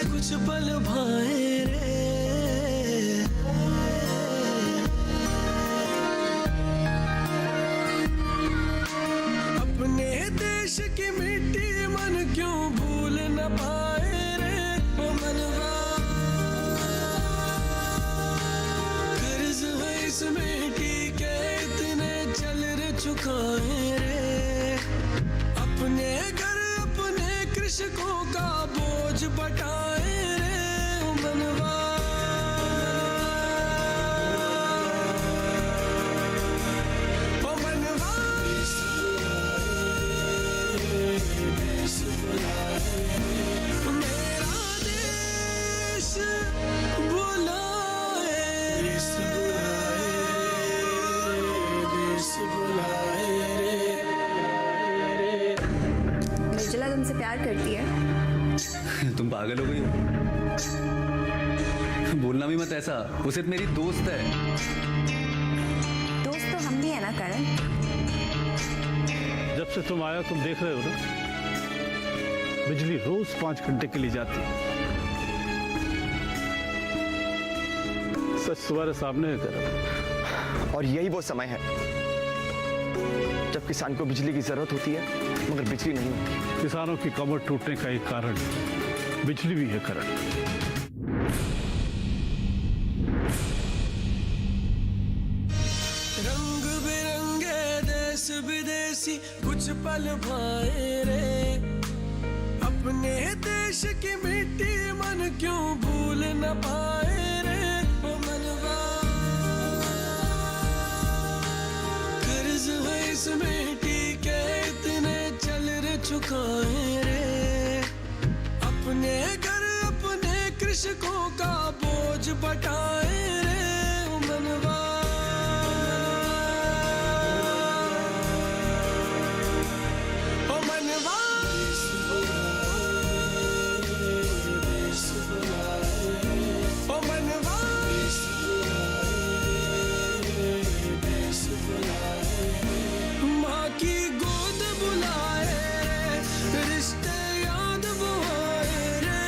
कुछ पल भाए रे। अपने देश की मिट्टी मन क्यों भूल न पाए रे। ओ मनवा कर्ज है इस मिट्टी के इतने चल रे चुकाए रे। अपने घर अपने कृषकों का बोझ बटाए रे। ओ मनवा निर्जला तुमसे प्यार करती है। तुम पागल हो गई हो? बोलना भी मत ऐसा, वो सिर्फ मेरी दोस्त है। दोस्त तो हम भी है ना करण। जब से तुम आया तुम देख रहे हो ना, बिजली रोज 5 घंटे के लिए जाती है। सच तुम्हारे सामने है करण। और यही वो समय है जब किसान को बिजली की जरूरत होती है मगर बिजली नहीं होती। किसानों की कमर टूटने का एक कारण बिजली भी है करण। रंग बिरंगे देश विदेशी कुछ पल भाए रे। अपने देश की मिट्टी मन क्यों भूल न पाए रे। ओ मनवा कर्ज है इस मिट्टी के इतने चल रे चुकाए रे। अपने घर अपने कृषकों का बोझ बटाए रे। ओ मनवा ओ मनवा ओ मनवा माँ की गोद बुलाए रिश्ते याद वो आए रे।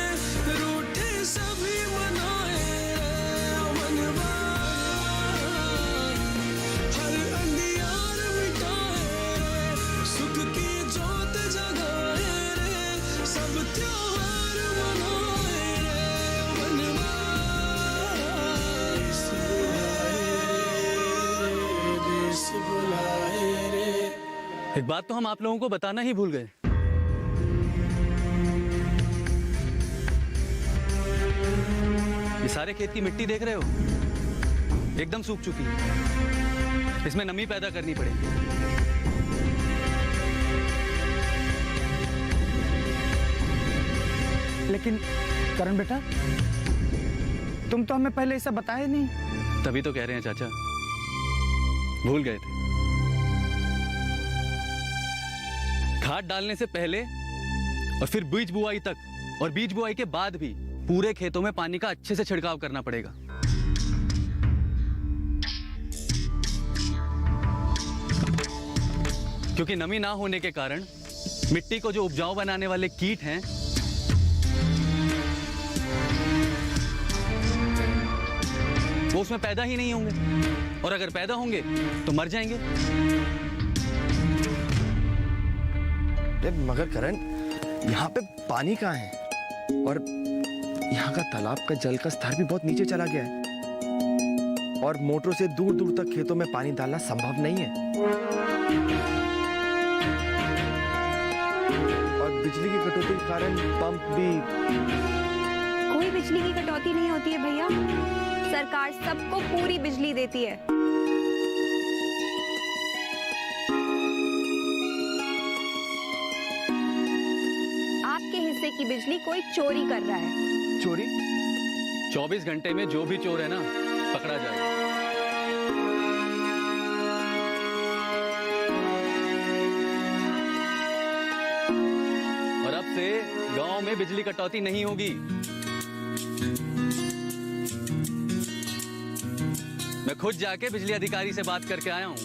रूठे सभी मनाए रे। ओ मनवा हर अंधियार मिटाए रे। सुख की जोत जगाए रे। सब त्योहार मनाए रे। ओ मनवा देश बुलाए रे। एक बात तो हम आप लोगों को बताना ही भूल गए। ये सारे खेत की मिट्टी देख रहे हो, एकदम सूख चुकी है। इसमें नमी पैदा करनी पड़ेगी। लेकिन करण बेटा, तुम तो हमें पहले ऐसा बताया नहीं। तभी तो कह रहे हैं चाचा, भूल गए थे। खाद डालने से पहले और फिर बीज बुआई तक और बीज बुआई के बाद भी पूरे खेतों में पानी का अच्छे से छिड़काव करना पड़ेगा। क्योंकि नमी ना होने के कारण मिट्टी को जो उपजाऊ बनाने वाले कीट हैं, वो उसमें पैदा ही नहीं होंगे, और अगर पैदा होंगे तो मर जाएंगे। मगर करण, यहाँ पे पानी कहाँ है? और यहाँ का तालाब का जल का स्तर भी बहुत नीचे चला गया है। और मोटरों से दूर दूर तक खेतों में पानी डालना संभव नहीं है। और बिजली की कटौती के कारण पंप भी। कोई बिजली की कटौती नहीं होती है भैया। सरकार सबको पूरी बिजली देती है। आपके हिस्से की बिजली कोई चोरी कर रहा है। चोरी? 24 घंटे में जो भी चोर है ना, पकड़ा जाए। और अब से गांव में बिजली कटौती नहीं होगी। मैं खुद जाके बिजली अधिकारी से बात करके आया हूं।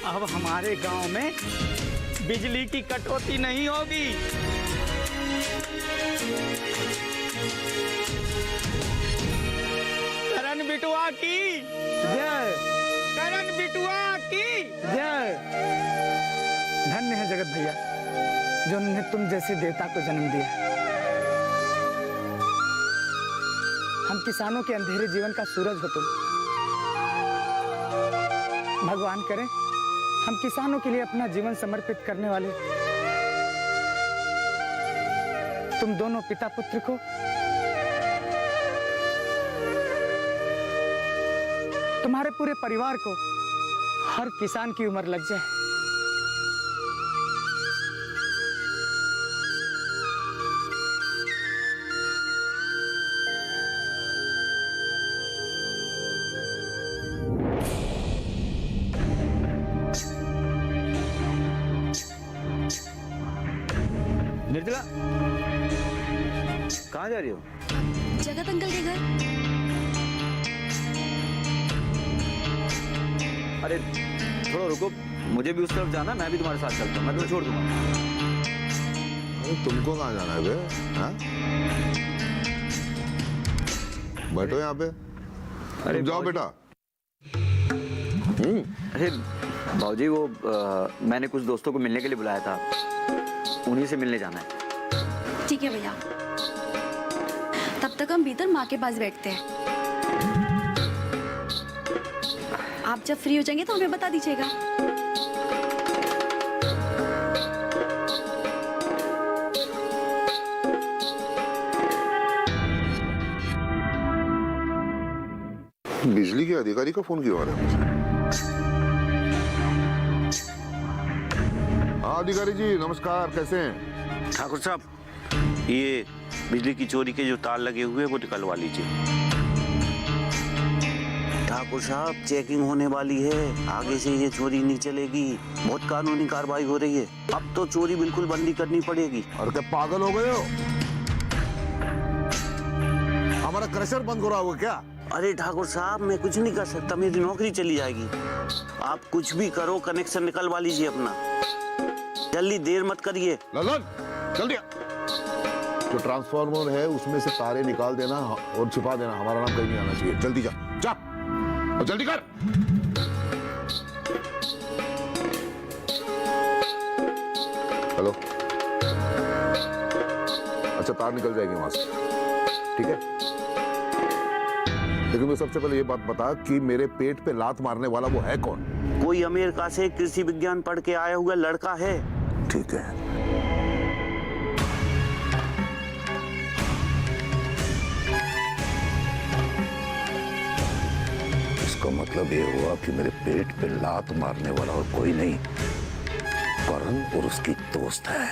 अब हमारे गांव में बिजली की कटौती नहीं होगी। की जय, करण बिटुआ की जय। धन्य है जगत भैया जो उन्होंने तुम जैसे देवता को जन्म दिया। हम किसानों के अंधेरे जीवन का सूरज हो तुम। भगवान करे हम किसानों के लिए अपना जीवन समर्पित करने वाले तुम दोनों पिता पुत्र को तुम्हारे पूरे परिवार को हर किसान की उम्र लग जाए। निर्जला, कहाँ जा रही हो? जगत अंकल के घर। अरे थोड़ा रुको, मुझे भी उस तरफ जाना, मैं भी तुम्हारे साथ चलता हूँ, मैं तुम्हें छोड़ दूंगा। अरे तुमको कहाँ जाना है बे? हाँ? बैठो यहाँ पे। अरे जाओ बेटा। अरे बाबूजी, वो मैंने कुछ दोस्तों को मिलने के लिए बुलाया था, उन्हीं से मिलने जाना है। ठीक है भैया, तब तक हम भीतर माँ के पास बैठते हैं। आप जब फ्री हो जाएंगे तो हमें बता दीजिएगा। बिजली के अधिकारी का फोन क्यों आ रहा है मुझे? हाँ अधिकारी जी नमस्कार, कैसे हैं? ठाकुर साहब, ये बिजली की चोरी के जो तार लगे हुए हैं वो निकलवा लीजिए। ठाकुर साहब, चेकिंग होने वाली है, आगे से ये चोरी नहीं चलेगी, बहुत कानूनी कार्रवाई हो रही है। अब तो चोरी बिल्कुल बंदी करनी पड़ेगी। और क्या पागल हो गए हो? हमारा क्रशर बंद हो रहा होगा क्या? अरे ठाकुर साहब, मैं कुछ नहीं कर सकता, मेरी नौकरी चली जाएगी। आप कुछ भी करो, कनेक्शन निकलवा लीजिए अपना, जल्दी, देर मत करिए। ललन जल्दी आ। जो ट्रांसफार्मर है उसमें से तारे निकाल देना और छिपा देना, हमारा नाम कहीं नहीं आना चाहिए। जल्दी जा जा और जल्दी कर। हेलो, अच्छा तार निकल जाएगी वहां से, ठीक है? लेकिन मैं सबसे पहले ये बात बता कि मेरे पेट पे लात मारने वाला वो है कौन? कोई अमेरिका से कृषि विज्ञान पढ़ के आया हुआ लड़का है। ठीक है, इसका मतलब ये हुआ कि मेरे पेट पे लात मारने वाला और कोई नहीं, करण और उसकी दोस्त है।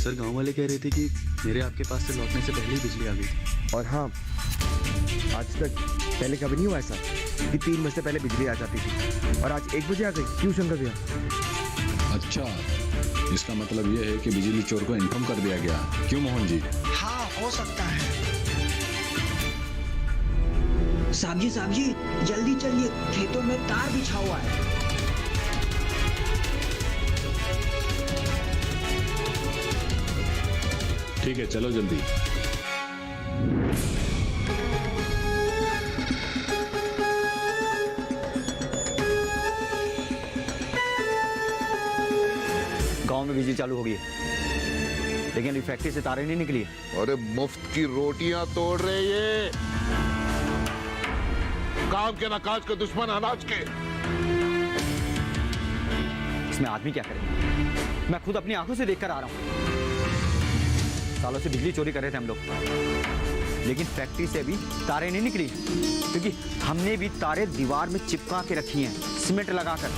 सर, गांव वाले कह रहे थे कि मेरे आपके पास से लौटने से पहले ही बिजली आ गई थी। और हाँ, आज तक पहले कभी नहीं हुआ ऐसा कि 3 बजे से पहले बिजली आ जाती थी और आज 1 बजे आ गई। क्यों शंकर भैया? अच्छा, इसका मतलब यह है कि बिजली चोर को इन्फॉर्म कर दिया गया। क्यों मोहन जी? हाँ, हो सकता है। साहब जी जल्दी चलिए, खेतों में तार बिछा हुआ है। ठीक है, चलो जल्दी। गांव में बिजली चालू हो गई है, लेकिन अभी फैक्ट्री से तारें नहीं निकली है। अरे मुफ्त की रोटियां तोड़ रहे ये, काम के ना काज के दुश्मन अनाज के। इसमें आदमी क्या करेंगे? मैं खुद अपनी आंखों से देखकर आ रहा हूँ। सालों से बिजली चोरी कर रहे थे हम लोग, लेकिन फैक्ट्री से अभी तारें नहीं निकली, क्योंकि हमने भी तारे दीवार में चिपका के रखी हैं, सीमेंट लगाकर।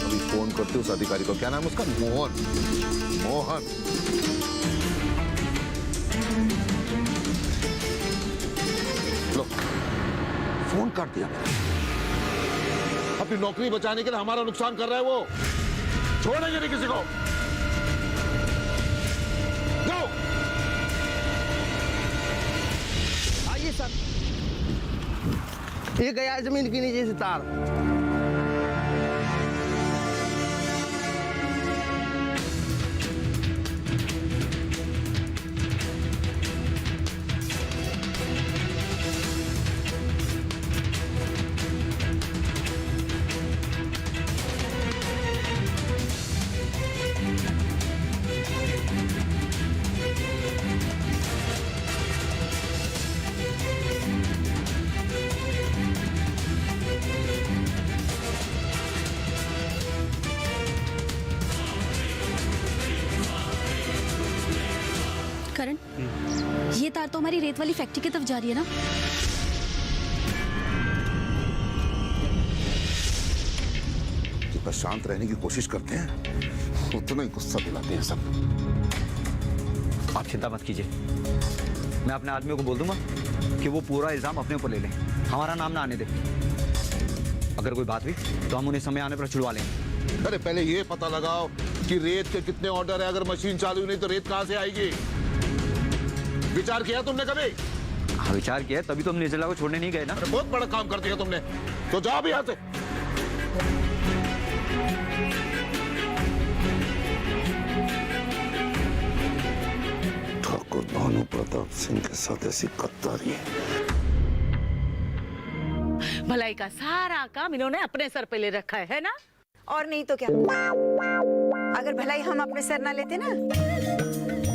अभी फोन करते उस अधिकारी को, क्या नाम है उसका? मोहन। मोहन, लो फोन काट दिया। अपनी नौकरी बचाने के लिए हमारा नुकसान कर रहा है वो। छोड़ेंगे नहीं किसी को। जाओ। आइए सर, ये गया जमीन के नीचे से तार। करण, ये तार तो हमारी रेत वाली फैक्ट्री की तरफ जा रही है ना? जितना शांत रहने की कोशिश करते हैं उतना ही गुस्सा दिलाते हैं सब। आप चिंता मत कीजिए, मैं अपने आदमियों को बोल दूंगा कि वो पूरा इल्जाम अपने ऊपर ले लें, हमारा नाम ना आने दे। अगर कोई बात हुई तो हम उन्हें समय आने पर छुड़वा लेंगे। अरे पहले ये पता लगाओ कि रेत के कितने ऑर्डर है। अगर मशीन चालू नहीं तो रेत कहां से आएगी? विचार किया तुमने कभी? हाँ, विचार किया, तभी तो हम निर्जला को छोड़ने नहीं गए ना। अरे बहुत बड़ा काम कर दिया तुमने, तो जाओ भी यहाँ से। ठाकुर भानु प्रताप सिंह के साथ ऐसी गद्दारी है। भलाई का सारा काम इन्होंने अपने सर पे ले रखा है ना? और नहीं तो क्या, अगर भलाई हम अपने सर ना लेते ना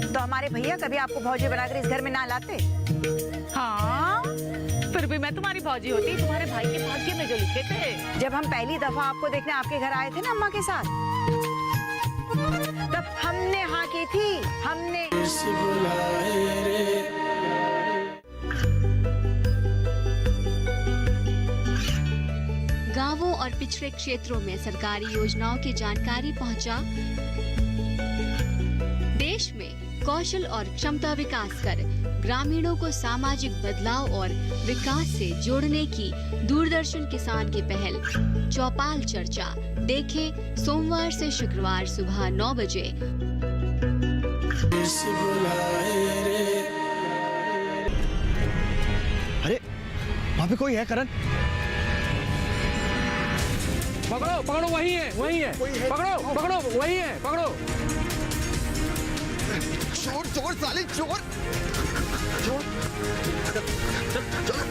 तो हमारे भैया कभी आपको भौजी बनाकर इस घर में ना लाते। हाँ, फिर भी मैं तुम्हारी भौजी होती, तुम्हारे भाई के भाग्य में जो लिखे थे। जब हम पहली दफा आपको देखने आपके घर आए थे ना अम्मा के साथ, तब हमने हाँ की थी, हमने। गांवों और पिछड़े क्षेत्रों में सरकारी योजनाओं की जानकारी पहुंचा। देश में कौशल और क्षमता विकास कर ग्रामीणों को सामाजिक बदलाव और विकास से जोड़ने की दूरदर्शन किसान की पहल चौपाल चर्चा देखें सोमवार से शुक्रवार सुबह 9 बजे। अरे वहाँ पे कोई है करण? पकड़ो पकड़ो, वही है वही है, पकड़ो पकड़ो, वही है, पकड़ो। चोर चोर साले चोर चोर। चलो चलो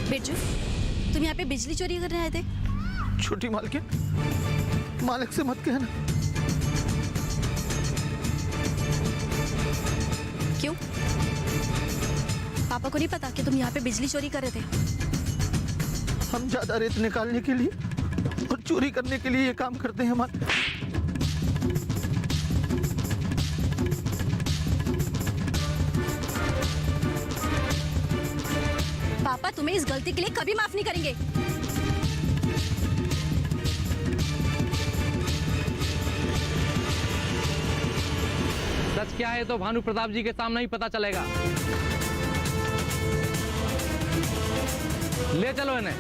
बिरजू, तुम यहाँ पे बिजली चोरी करने आए थे? छोटी मालकिन, मालिक से मत कहना। क्यों? पापा को नहीं पता कि तुम यहाँ पे बिजली चोरी कर रहे थे? हम ज्यादा रेत निकालने के लिए और चोरी करने के लिए ये काम करते हैं हमारे। पापा तुम्हें इस गलती के लिए कभी माफ नहीं करेंगे। सच क्या है तो भानु प्रताप जी के सामने ही पता चलेगा। ले चलो इन्हें।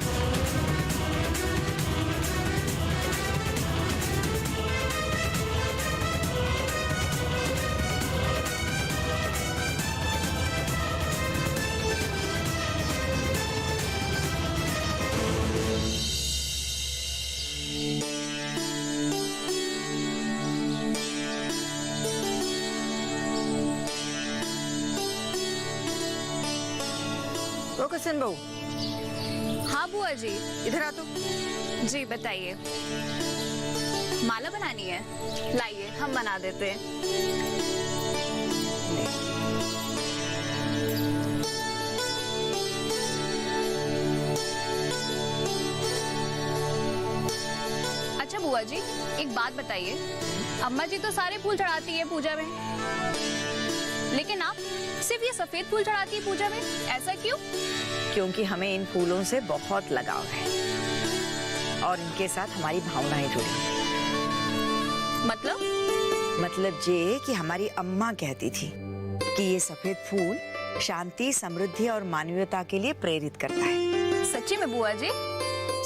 ओ किशन बहू, हाँ बुआ जी। इधर आ तो। जी बताइए। माला बनानी है, लाइए हम बना देते हैं। अच्छा बुआ जी, एक बात बताइए, अम्मा जी तो सारे फूल चढ़ाती है पूजा में, लेकिन आप सिर्फ ये सफेद फूल चढ़ाती है पूजा में, ऐसा क्यों? क्योंकि हमें इन फूलों से बहुत लगाव है और इनके साथ हमारी भावनाएं जुड़ी हैं। मतलब ये कि हमारी अम्मा कहती थी कि ये सफेद फूल शांति, समृद्धि और मानवीयता के लिए प्रेरित करता है। सच्ची में बुआ जी?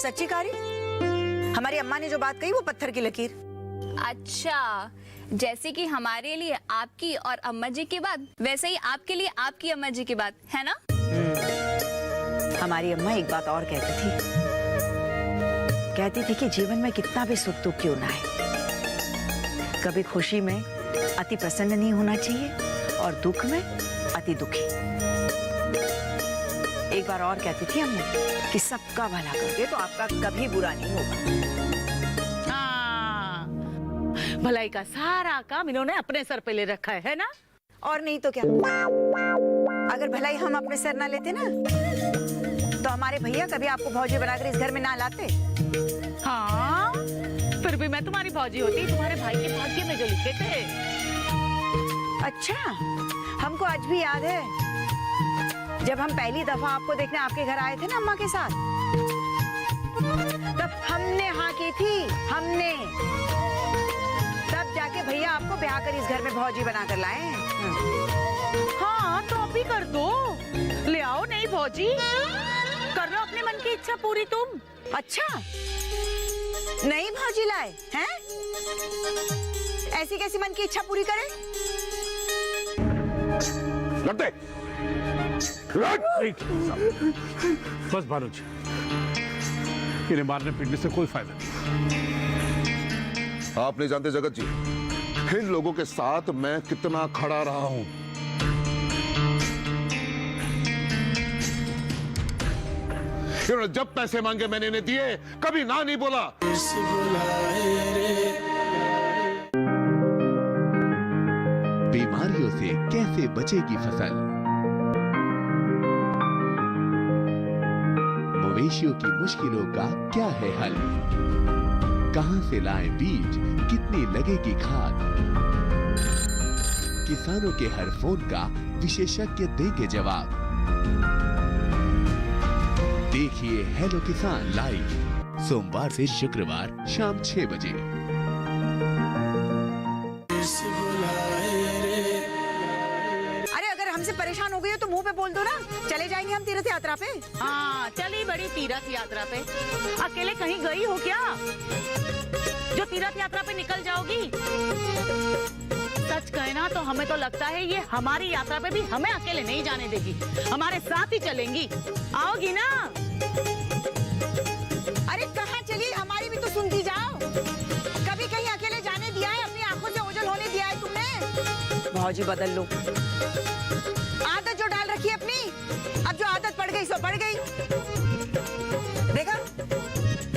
सच्ची कारी, हमारी अम्मा ने जो बात कही वो पत्थर की लकीर। अच्छा, जैसे कि हमारे लिए आपकी और अम्मा जी की बात, वैसे ही आपके लिए आपकी अम्मा जी की बात, है ना? हमारी अम्मा एक बात और कहती थी कि जीवन में कितना भी सुख दुख क्यों ना है, कभी खुशी में अति प्रसन्न नहीं होना चाहिए और दुख में अति दुखी। एक बार और कहती थी अम्मा कि सबका भला करोगे तो आपका कभी बुरा नहीं होगा। हाँ, भलाई का सारा काम इन्होंने अपने सर पे ले रखा है ना? और नहीं तो क्या, अगर भलाई हम अपने सर ना लेते ना तो हमारे भैया कभी आपको भौजी बनाकर इस घर में ना लाते। हाँ, फिर भी मैं तुम्हारी भौजी होती, तुम्हारे भाई के भाग्य में जो लिखे थे। अच्छा, हमको आज भी याद है जब हम पहली दफा आपको देखने आपके घर आए थे ना अम्मा के साथ, तब हमने हाँ की थी, हमने। तब जाके भैया आपको ब्याह कर इस घर में भौजी बनाकर लाए हैं। हाँ, तो अभी कर दो, ले आओ नई भौजी, कर लो अपने मन की इच्छा पूरी तुम। अच्छा, नई भौजी लाए हैं? ऐसी कैसी मन की इच्छा पूरी करे? लगते बस भानुज, इन्हें मारने पीटने से कोई फायदा नहीं। आप नहीं जानते जगत जी, इन लोगों के साथ मैं कितना खड़ा रहा हूं। इन्होंने जब पैसे मांगे मैंने इन्हें दिए, कभी ना नहीं बोला। बीमारियों से कैसे बचेगी फसल? मवेशियों की मुश्किलों का क्या है हल? कहां से लाएं बीज, कितनी लगेगी खाद? किसानों के हर फोन का विशेषज्ञ देंगे जवाब। देखिए हेलो किसान लाइव, सोमवार से शुक्रवार शाम 6 बजे। अरे अगर हमसे परेशान हो गई हो तो मुंह पे बोल दो ना, चले जाएंगे हम तीर्थ यात्रा पे। हाँ, चली बड़ी तीर्थ यात्रा पे। अकेले कहीं गई हो क्या जो तीर्थ यात्रा पे निकल जाओगी? सच कहना तो हमें तो लगता है ये हमारी यात्रा पे भी हमें अकेले नहीं जाने देगी, हमारे साथ ही चलेंगी। आओगी ना? अरे कहाँ चली, हमारी भी तो सुनती जाओ। कभी कहीं अकेले जाने दिया है? अपनी आंखों से ओझल होने दिया है तुमने? भौजी बदल लो, आदत जो डाल रखी है अपनी, अब जो आदत पड़ गई सो पड़ गई। देखा?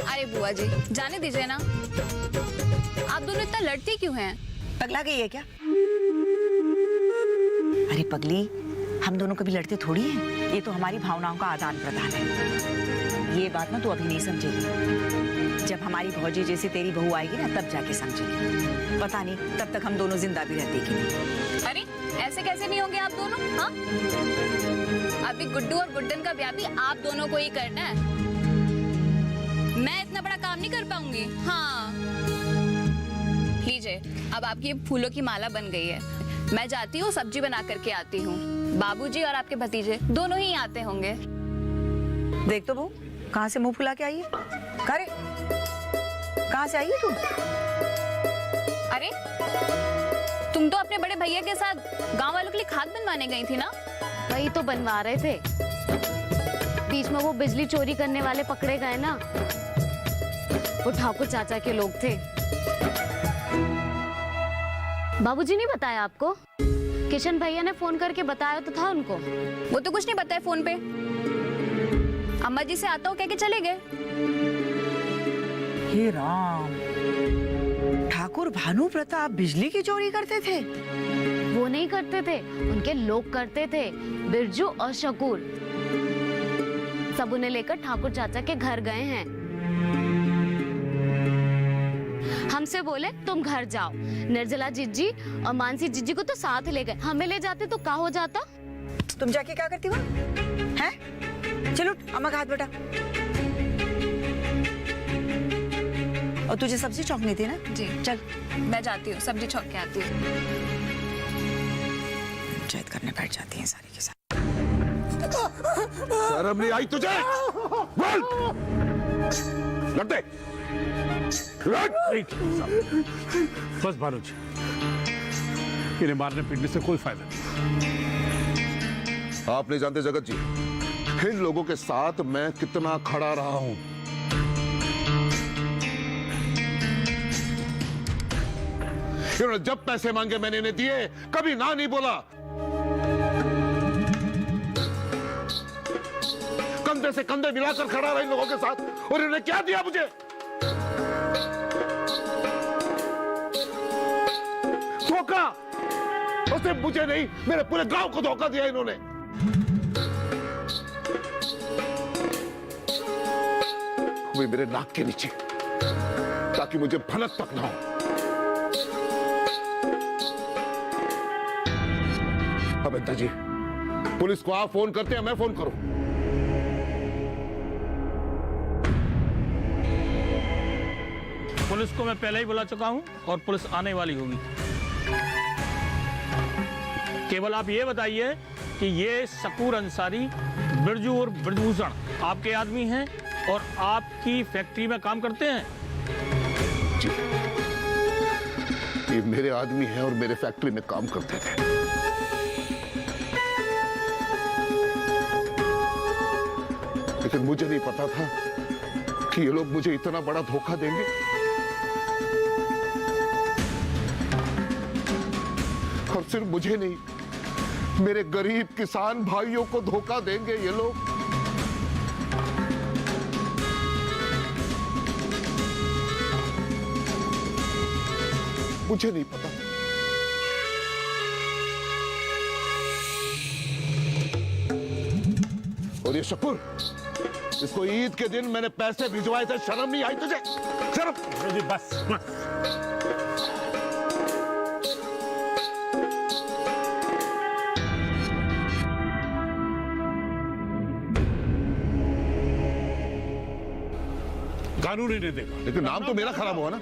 अरे बुआ जी, जाने दीजिए ना, आप दोनों इतना लड़ती क्यों हैं? पगला गई है क्या? अरे पगली, हम दोनों कभी लड़ते थोड़ी हैं, ये तो हमारी भावनाओं का आदान प्रदान है। ये बात ना तू अभी नहीं समझेगी, जब हमारी भौजी जैसी तेरी बहू आएगी ना तब जाके समझेगी। पता नहीं तब तक हम दोनों जिंदा भी रहते कि नहीं। अरे ऐसे कैसे नहीं होंगे आप दोनों? हाँ, अभी गुड्डू और गुड्डन का ब्याह भी आप दोनों को ही करना है, मैं इतना बड़ा काम नहीं कर पाऊंगी। हाँ, लीजिए, अब आपकी फूलों की माला बन गई है। मैं जाती हूँ, सब्जी बना करके आती हूँ। बाबूजी और आपके भतीजे दोनों ही आते होंगे। देख तो बहू, कहाँ से मुंह फुला के आई है? करे, कहाँ से आई है तू? अरे तुम तो अपने बड़े भैया के साथ गांव वालों के लिए खाद बनवाने गई थी ना? वही तो बनवा रहे थे, बीच में वो बिजली चोरी करने वाले पकड़े गए ना, वो ठाकुर चाचा के लोग थे। बाबूजी ने बताया आपको? किशन भैया ने फोन करके बताया तो था उनको। वो तो कुछ नहीं बताया फोन पे। अम्मा जी से आता हूँ कह के चले गए। हे राम, ठाकुर भानु प्रताप बिजली की चोरी करते थे? वो नहीं करते थे, उनके लोग करते थे, बिरजू और शकूर। सब उन्हें लेकर ठाकुर चाचा के घर गए हैं। हमसे बोले तुम घर जाओ। निर्जला जिज्जी और मानसी जिज्जी को तो साथ ले गए, हमें ले जाते तो क्या हो जाता। तुम जाके क्या करती हो हैं? चलो अम्मा का हाथ बेटा। और तुझे सब्जी चौंकनी थी ना? जी चल मैं जाती हूँ, सब्जी छौंक के आती हूँ। पंचायत करने बैठ जाती है सारी के साथ। शर्म नहीं आई तुझे? बोल! लड़ दे! बस भानु जी, इन्हें मारने पीटने से कोई फायदा नहीं। आप नहीं जानते जगत जी, इन लोगों के साथ मैं कितना खड़ा रहा हूं। इन्होंने जब पैसे मांगे मैंने इन्हें दिए, कभी ना नहीं बोला। कंधे से कंधे मिलाकर खड़ा रहा इन लोगों के साथ। और इन्होंने क्या दिया मुझे? धोखा। और सिर्फ मुझे नहीं, मेरे पूरे गांव को धोखा दिया इन्होंने। वे मेरे नाक के नीचे, ताकि मुझे भनक तक ना हो। अबेदा जी, पुलिस को आप फोन करते हैं, मैं फोन करूं? पुलिस को मैं पहले ही बुला चुका हूं और पुलिस आने वाली होगी। केवल आप ये बताइए कि ये शकूर अंसारी, बिरजू और ब्रजभूषण आपके आदमी हैं और आपकी फैक्ट्री में काम करते हैं? जी, ये मेरे आदमी हैं और मेरे फैक्ट्री में काम करते थे। लेकिन मुझे नहीं पता था कि ये लोग मुझे इतना बड़ा धोखा देंगे। और सिर्फ मुझे नहीं, मेरे गरीब किसान भाइयों को धोखा देंगे ये लोग। मुझे नहीं पता। और ये शकूर, इसको ईद के दिन मैंने पैसे भिजवाए थे, शर्म नहीं आई तुझे? शर्म? जी बस। कानून ही नहीं देखा। लेकिन नाम तो मेरा खराब हुआ ना।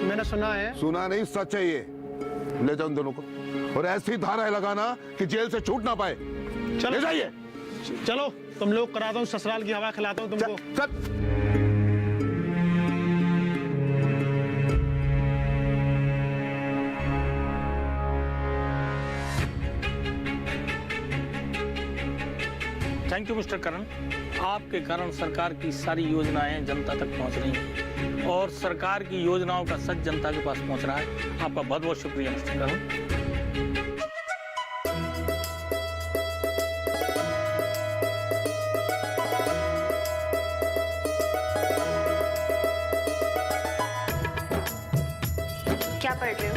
मैंने सुना है। सुना नहीं, सच है ये। ले जाओ उन दोनों को, और ऐसी धाराएं लगाना कि जेल से छूट ना पाए। ले जाइए। चलो तुम लोग कराता हूँ, ससुराल की हवा खिलाता हूँ तुमको। चल। थैंक यू मिस्टर करण। आपके कारण सरकार की सारी योजनाएं जनता तक पहुंच रही हैं और सरकार की योजनाओं का सच जनता के पास पहुंच रहा है। आपका बहुत बहुत शुक्रिया मिस्टर करण। क्या पढ़ रहे हो?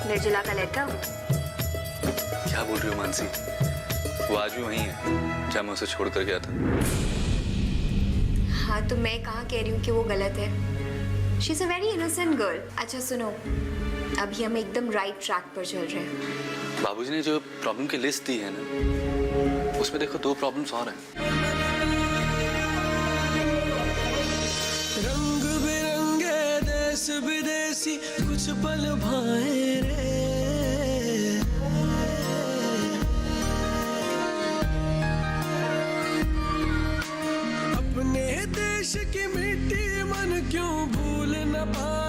निर्जला का लेटर? क्या बोल रही हो मानसी? वो आज भी वही है जहाँ मैं उसे छोड़ कर गया था। हाँ तो मैं कहाँ कह रही हूँ कि वो गलत है। She is a very innocent girl. अच्छा सुनो, अभी हम एकदम राइट ट्रैक पर चल रहे हैं। बाबूजी ने जो प्रॉब्लम की लिस्ट दी है ना, उसमें देखो 2 प्रॉब्लम्स और हैं। रंग बिरंगे देश विदेशी कुछ पल भाए रे, अपने देश की मिट्टी मन क्यों भूल न पाए।